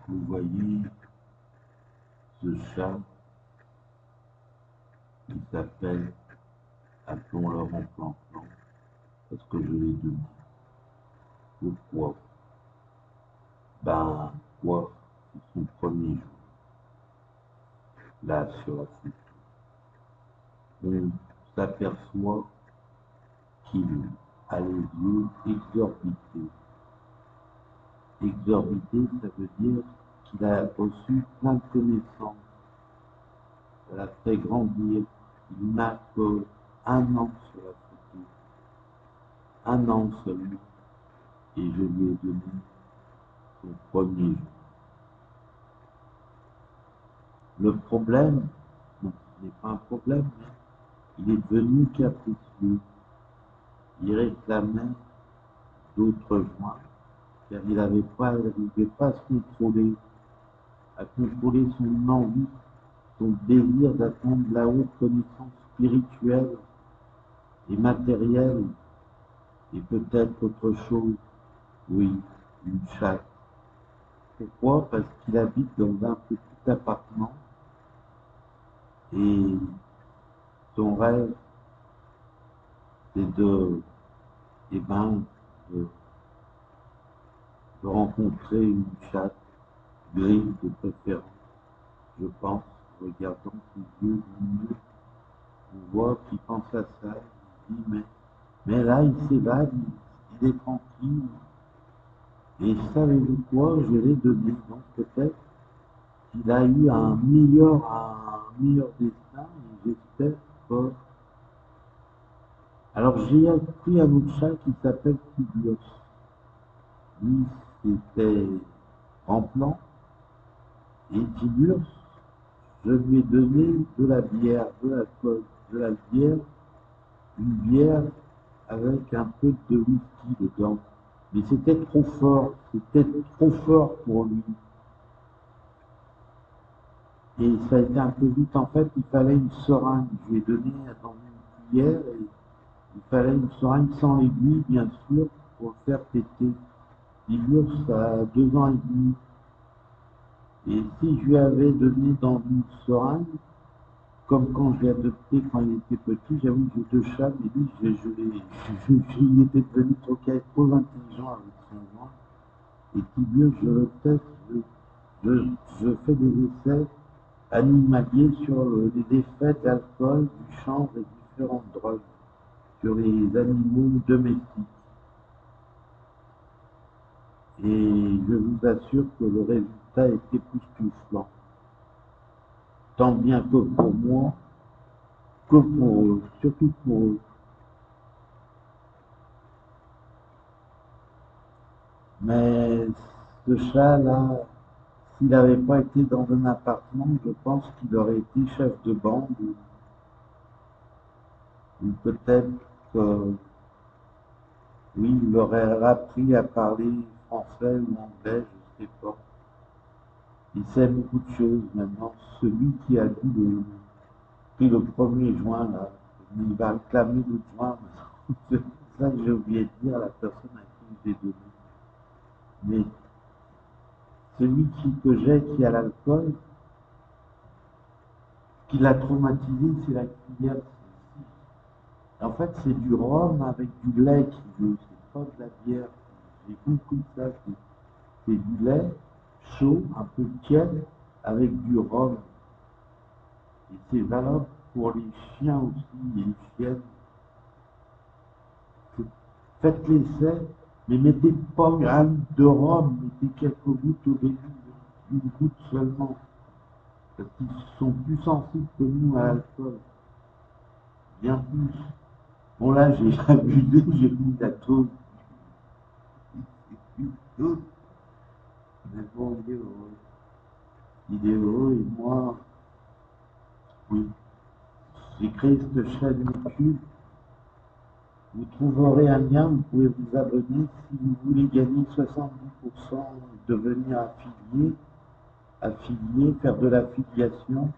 Vous voyez ce chat qui s'appelle, appelons-le en plan, parce que je l'ai donné. Pourquoi? Ben, quoi? C'est son premier jour. Là, sur la photo. On s'aperçoit qu'il a les yeux exorbités. Exorbité, ça veut dire qu'il a reçu plein de connaissances. Elle a fait grandir. Il n'a que 1 an sur la photo. 1 an seulement. Et je lui ai donné son premier jour. Le problème, non, ce n'est pas un problème, mais il est devenu capricieux. Il réclamait d'autres joints, car il n'arrivait pas à se contrôler, à contrôler son envie, son désir d'atteindre la haute connaissance spirituelle et matérielle, et peut-être autre chose, oui, une chatte. Pourquoi? Parce qu'il habite dans un petit appartement, et son rêve, c'est eh ben, de, de rencontrer une chatte, grise de préférence, je pense, regardant ses yeux lumineux. On voit qu'il pense à ça, il dit, mais là, il s'évade, il est tranquille. Et savez-vous quoi, je l'ai donné, donc peut-être qu'il a eu un meilleur destin, et j'espère que... Alors j'ai appris un autre chat qui s'appelle Tibios. Lui, c'était en plan, et Tibios, je lui ai donné de la bière, de l'alcool, de la bière, une bière avec un peu de whisky dedans. Mais c'était trop fort pour lui. Et ça a été un peu vite, en fait, il fallait une seringue. Je lui ai donné dans une cuillère et il fallait une seringue sans aiguille, bien sûr, pour le faire péter. Figure, ça a 2 ans et demi. Et si je lui avais donné dans une seringue, comme quand je l'ai adopté quand il était petit, j'avoue que j'ai 2 chats, mais lui, il était devenu trop intelligent avec son joint. Et Tibios, je le teste, je fais des essais animaliers sur les effets d'alcool, du chanvre et différentes drogues sur les animaux domestiques. Et je vous assure que le résultat était époustouflant. Tant bien que pour moi, que pour eux, surtout pour eux. Mais ce chat-là, s'il n'avait pas été dans un appartement, je pense qu'il aurait été chef de bande, ou peut-être que, oui, il aurait appris à parler français ou anglais, je ne sais pas. Il sait beaucoup de choses maintenant. Celui qui a pris le premier joint, là, il va réclamer le joint. C'est ça que j'ai oublié de dire à la personne à qui je l'ai donné. Mais celui que j'ai qui a l'alcool, ce qui l'a traumatisé, c'est la cuillère. En fait, c'est du rhum avec du lait qui veut, c'est pas de la bière. J'ai compris ça, c'est du lait chaud, un peu tiède, avec du rhum. Et c'est valable pour les chiens aussi et les chiennes. Faites l'essai, mais mettez pas un litre de rhum, mettez quelques gouttes au début, une goutte seulement. Parce qu'ils sont plus sensibles que nous à l'alcool. Bien plus. Bon là, j'ai abusé, j'ai mis la dose. Mais bon, il est heureux et moi, oui. J'ai créé cette chaîne YouTube. Vous trouverez un lien, vous pouvez vous abonner si vous voulez gagner 70%, devenir affilié, faire de l'affiliation.